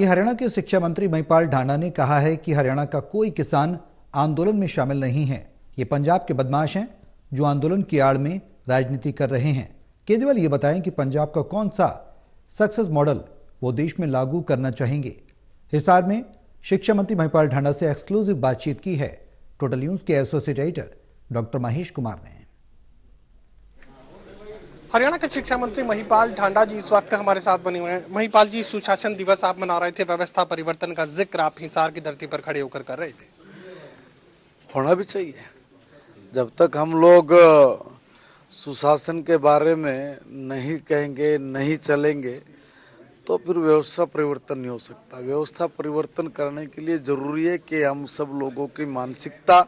हालांकि हरियाणा के शिक्षा मंत्री महिपाल ढांडा ने कहा है कि हरियाणा का कोई किसान आंदोलन में शामिल नहीं है। ये पंजाब के बदमाश हैं जो आंदोलन की आड़ में राजनीति कर रहे हैं। केजरीवाल ये बताएं कि पंजाब का कौन सा सक्सेस मॉडल वो देश में लागू करना चाहेंगे। हिसार में शिक्षा मंत्री महिपाल ढांडा से एक्सक्लूसिव बातचीत की है टोटल न्यूज के associate editor doctor Mahesh Kumar ने। हरियाणा के शिक्षा मंत्री महिपाल ढांडा जी इस वक्त हमारे साथ बने हुए हैं। महिपाल जी, सुशासन दिवस आप मना रहे थे, व्यवस्था परिवर्तन का जिक्र आप हिसार की धरती पर खड़े होकर कर रहे थे। होना भी चाहिए। जब तक हम लोग सुशासन के बारे में नहीं कहेंगे, नहीं चलेंगे, तो फिर व्यवस्था परिवर्तन नहीं हो सकता। व्यवस्था परिवर्तन करने के लिए जरूरी है कि हम सब लोगों की मानसिकता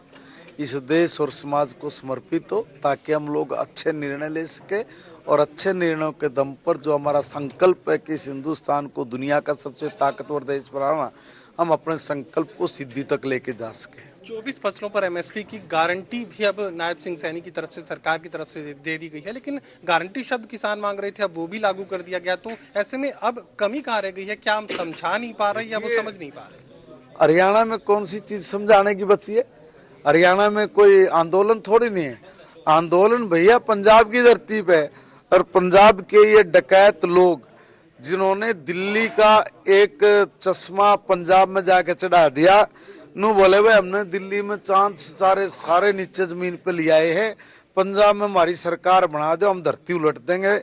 इस देश और समाज को समर्पित हो, ताकि हम लोग अच्छे निर्णय ले सके और अच्छे निर्णयों के दम पर जो हमारा संकल्प है कि इस हिंदुस्तान को दुनिया का सबसे ताकतवर देश बनाना, हम अपने संकल्प को सिद्धि तक लेके जा सके। 24 फसलों पर एमएसपी की गारंटी भी अब नायब सिंह सैनी की तरफ से, सरकार की तरफ से दे दी गई है, लेकिन गारंटी शब्द किसान मांग रहे थे, अब वो भी लागू कर दिया गया। तो ऐसे में अब कमी कहाँ रह गई है? क्या हम समझा नहीं पा रहे या वो समझ नहीं पा रहे? हरियाणा में कौन सी चीज समझाने की बची है? हरियाणा में कोई आंदोलन थोड़ी नहीं है। आंदोलन भैया पंजाब की धरती पे, और पंजाब के ये डकैत लोग जिन्होंने दिल्ली का एक चश्मा पंजाब में जाके चढ़ा दिया, नु बोले भाई हमने दिल्ली में चांद सारे नीचे जमीन पे ले आए हैं, पंजाब में हमारी सरकार बना दो, हम धरती उलट देंगे,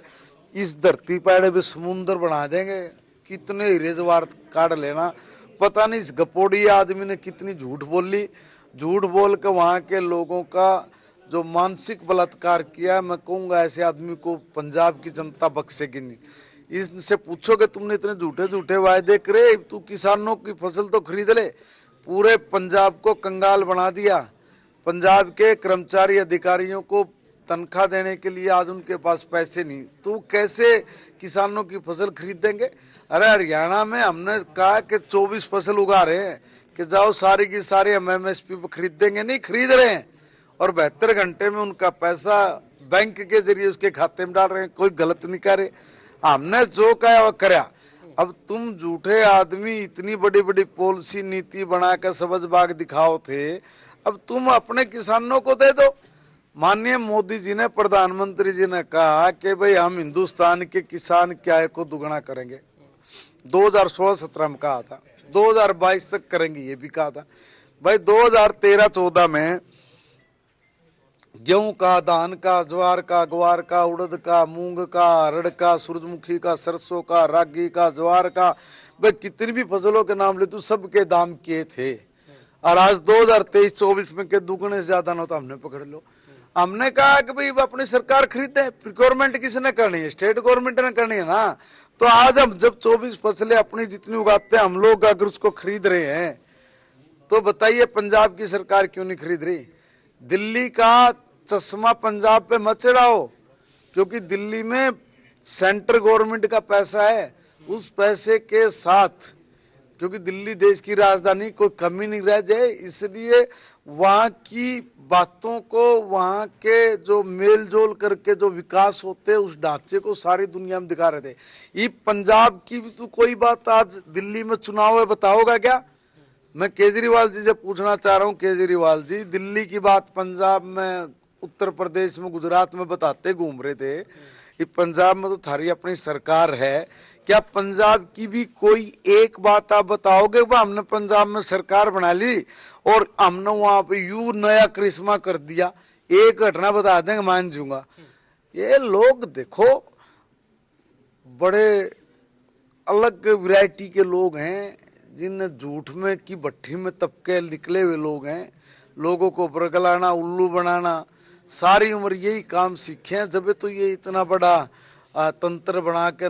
इस धरती पर भी समुन्द्र बना देंगे। कितने हीरे जवाहर काट लेना। पता नहीं इस गपोड़ी आदमी ने कितनी झूठ बोली, झूठ बोल के वहाँ के लोगों का जो मानसिक बलात्कार किया। मैं कहूँगा ऐसे आदमी को पंजाब की जनता बख्शेगी नहीं। इससे पूछोगे तुमने इतने झूठे झूठे वायदे करे, तू किसानों की फसल तो खरीद ले। पूरे पंजाब को कंगाल बना दिया। पंजाब के कर्मचारी अधिकारियों को तनख्वाह देने के लिए आज उनके पास पैसे नहीं, तो कैसे किसानों की फसल खरीद देंगे? अरे हरियाणा में हमने कहा कि 24 फसल उगा रहे हैं कि जाओ सारी की सारी हम एमएसपी पर खरीद देंगे, नहीं खरीद रहे हैं, और 72 घंटे में उनका पैसा बैंक के जरिए उसके खाते में डाल रहे हैं। कोई गलत नहीं कर रहे, हमने जो कहा वो कराया। अब तुम झूठे आदमी इतनी बड़ी बड़ी पॉलिसी नीति बनाकर सबज बाग दिखाओ थे, अब तुम अपने किसानों को दे दो। माननीय मोदी जी ने, प्रधानमंत्री जी ने कहा कि भाई हम हिंदुस्तान के किसान की आय को दुगना करेंगे। 2016-17 में कहा था, 2022 तक करेंगे ये भी कहा था। भाई 2013-14 में गेहूं का, धान का, ज्वार का, ग्वार का, उड़द का, मूंग का, अरहर का, सूरजमुखी का, सरसों का, रागी का, ज्वार का, भाई कितनी भी फसलों के नाम ले तू, सबके दाम किए थे। और आज 2023-24 में के दुगने से ज्यादा ना तो हमने पकड़ लो। हमने कहा कि भाई अपनी सरकार खरीदे, प्रिक्योरमेंट किसने करनी है? स्टेट गवर्नमेंट ने करनी है ना। तो आज हम जब 24 फसलें अपनी जितनी उगाते हैं हम लोग, अगर उसको खरीद रहे हैं, तो बताइए पंजाब की सरकार क्यों नहीं खरीद रही? दिल्ली का चश्मा पंजाब पे मत चढ़ाओ, क्योंकि दिल्ली में सेंट्रल गवर्नमेंट का पैसा है। उस पैसे के साथ, क्योंकि दिल्ली देश की राजधानी, कोई कमी नहीं रह जाए, इसलिए वहाँ की बातों को, वहाँ के जो मेल जोल करके जो विकास होते हैं उस ढांचे को सारी दुनिया में दिखा रहे थे। ये पंजाब की भी तो कोई बात आज दिल्ली में चुनाव है, बताओगा क्या? मैं केजरीवाल जी से पूछना चाह रहा हूँ, केजरीवाल जी दिल्ली की बात पंजाब में, उत्तर प्रदेश में, गुजरात में बताते घूम रहे थे। ये पंजाब में तो थारी अपनी सरकार है, क्या पंजाब की भी कोई एक बात आप बताओगे? हमने पंजाब में सरकार बना ली और हमने वहां पे यू नया करिश्मा कर दिया, एक घटना बता देंगे मान जाऊंगा। ये लोग देखो बड़े अलग वैरायटी के लोग हैं, जिन झूठ में की भट्टी में तबके निकले हुए लोग हैं। लोगों को बरगलाना, उल्लू बनाना, सारी उम्र यही काम सीखे हैं। जब तो ये इतना बड़ा तंत्र बनाकर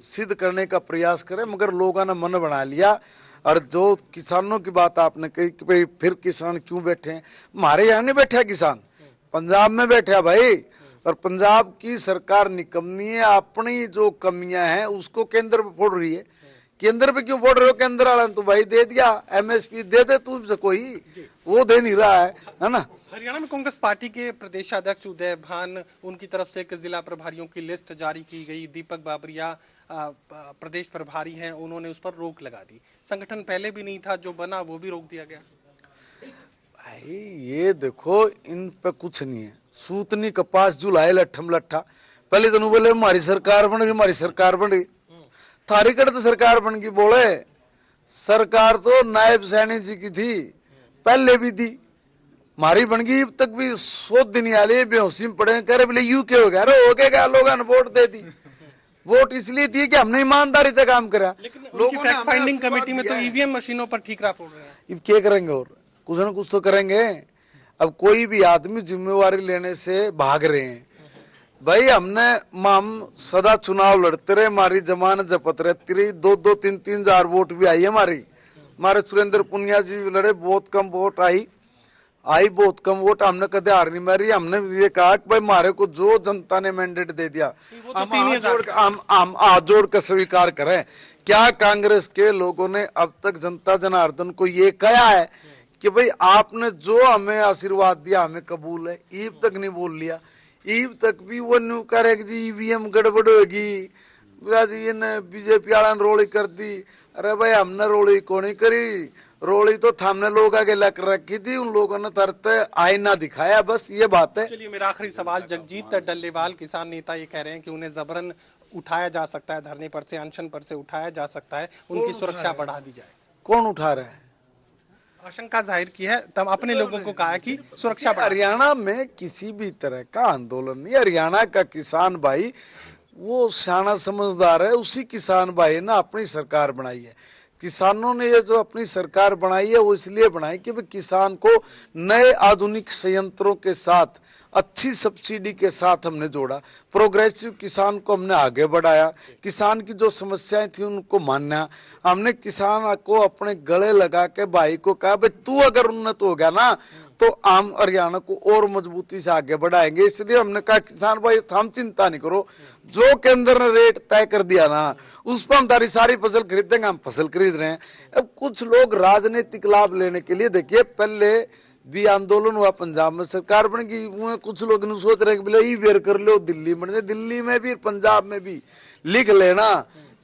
सिद्ध करने का प्रयास करें, मगर लोगों ने मन बना लिया। और जो किसानों की बात आपने कही कि भाई फिर किसान क्यों बैठे हैं? हमारे यहाँ नहीं बैठा किसान, पंजाब में बैठा भाई। और पंजाब की सरकार निकम्मी है, अपनी जो कमियां हैं उसको केंद्र पर फोड़ रही है। केंद्र पे क्यों बोल रहे हो? केंद्र वाला तो भाई दे दिया, एमएसपी दे दे तुमसे, कोई वो दे नहीं रहा है ना। हरियाणा में कांग्रेस पार्टी के प्रदेशाध्यक्ष उदय भान, उनकी तरफ से एक जिला प्रभारियों की लिस्ट जारी की गई। दीपक बाबरिया प्रदेश प्रभारी हैं, उन्होंने उस पर रोक लगा दी। संगठन पहले भी नहीं था, जो बना वो भी रोक दिया गया। भाई ये देखो, इन पे कुछ नहीं है। सूतनी कपास जुलाए लट्ठम लट्ठा। पहले तो बोले हमारी सरकार बन गई, हमारी सरकार बन गई। थारी कड़ तो सरकार बन गई। बोले सरकार तो नायब सैनी जी की थी, पहले भी थी, हमारी बन गई। अब तक भी 100 दिन आले बेहोशी में पड़े, कह रहे बोले यू के हो गया। अरे हो गया, लोगों ने वोट दे दी। वोट इसलिए थी कि हमने ईमानदारी से काम करा। लोगों ने फैक्ट फाइंडिंग कमेटी में तो ईवीएम मशीनों पर ठीकरा फोड़ रहे हैं। अब क्या करेंगे? और कुछ न कुछ तो करेंगे। अब कोई भी आदमी जिम्मेवारी लेने से भाग रहे हैं। भाई हमने हम सदा चुनाव लड़ते रहे, हमारी जमानत जपत रहती रही। 2-2, 3-3 हजार वोट भी आई है हमारी। हमारे सुरेंद्र पुनिया जी लड़े, बहुत कम वोट आई बहुत कम वोट। हमने कदे हार नहीं मारी। हमने ये कहा कि भाई हमारे को जो जनता ने मैंडेट दे दिया, हम हाथ जोड़ कर स्वीकार करें। क्या कांग्रेस के लोगों ने अब तक जनता जनार्दन को ये कहा है कि भाई आपने जो हमें आशीर्वाद दिया हमें कबूल है? ईब तक नहीं बोल लिया। ईब तक भी वो न्यू करे जी ईवीएम गड़बड़ होगी, बीजेपी वाला ने रोड़ी कर दी। अरे भाई हमने रोड़ी को नहीं करी, रोड़ी तो थामने लोग आगे लग रखी थी, उन लोगों ने तरते आईना दिखाया, बस ये बात है। चलिए मेरा आखिरी सवाल, जगजीत डल्लेवाल किसान नेता ये कह रहे हैं कि उन्हें जबरन उठाया जा सकता है, धरने पर से, अनशन पर से उठाया जा सकता है, उनकी सुरक्षा बढ़ा दी जाए। कौन उठा रहा है? आशंका जाहिर की है, तब अपने लोगों को कहा कि सुरक्षा। हरियाणा में किसी भी तरह का आंदोलन नहीं। हरियाणा का किसान भाई वो सियाना समझदार है। उसी किसान भाई ने अपनी सरकार बनाई है। किसानों ने ये जो अपनी सरकार बनाई है वो इसलिए बनाई कि किसान को नए आधुनिक संयंत्रों के साथ, अच्छी सब्सिडी के साथ हमने जोड़ा। प्रोग्रेसिव किसान को हमने आगे बढ़ाया। किसान की जो समस्याएं थी उनको माना। हमने किसान को अपने गले लगा के भाई को कहा भाई तू अगर उन्नत हो गया ना तो हम हरियाणा को और मजबूती से आगे बढ़ाएंगे। इसलिए हमने कहा किसान भाई हम चिंता नहीं करो, जो केंद्र ने रेट तय कर दिया ना उस पर हम तारी सारी फसल खरीदेंगे। हम फसल खरीद रहे हैं। अब कुछ लोग राजनीतिक लाभ लेने के लिए, देखिए पहले भी आंदोलन हुआ, पंजाब में सरकार बन गई, कुछ लोग ने सोच रहे कि ई वेर कर लो, दिल्ली बन जाए। दिल्ली में भी पंजाब में भी लिख लेना,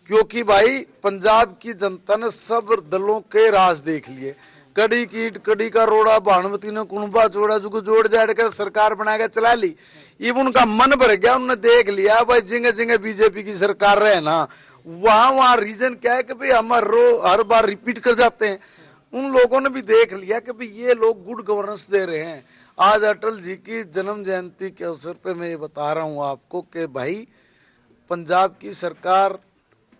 क्योंकि भाई पंजाब की जनता ने सब दलों के राज देख लिए। कड़ी कीट कड़ी का रोड़ा, भानुमती ने कुणबा जोड़ा, जो जोड़ जाड़ कर सरकार बनाकर चला ली। ये उनका मन भर गया, उन्होंने देख लिया भाई जिंगे जिंगे बीजेपी की सरकार रहे ना, वहां रीजन क्या है कि भाई हम हर बार रिपीट कर जाते हैं। उन लोगों ने भी देख लिया कि भाई ये लोग गुड गवर्नेंस दे रहे हैं। आज अटल जी की जन्म जयंती के अवसर पे मैं ये बता रहा हूँ आपको कि भाई पंजाब की सरकार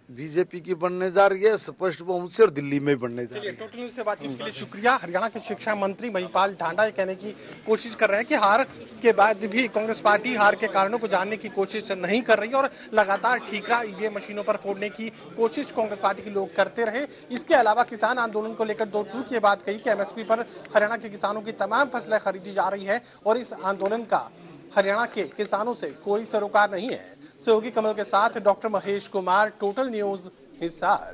बीजेपी की बनने जा रही है, स्पष्ट बहुमत से, और दिल्ली में बनने जा रही है। टोटल न्यूज़ से बातचीत के लिए शुक्रिया। हरियाणा के शिक्षा मंत्री महिपाल ढांडा ये कहने की कोशिश कर रहे हैं कि हार के बाद भी कांग्रेस पार्टी हार के कारणों को जानने की कोशिश नहीं कर रही और लगातार ठीकरा ईवीएम मशीनों पर फोड़ने की कोशिश कांग्रेस पार्टी के लोग करते रहे। इसके अलावा किसान आंदोलन को लेकर 2 टूक ये बात कही कि एमएसपी पर हरियाणा के किसानों की तमाम फसलें खरीदी जा रही है और इस आंदोलन का हरियाणा के किसानों से कोई सरोकार नहीं है। सहयोगी कमल के साथ doctor Mahesh Kumar, total news, Hisar.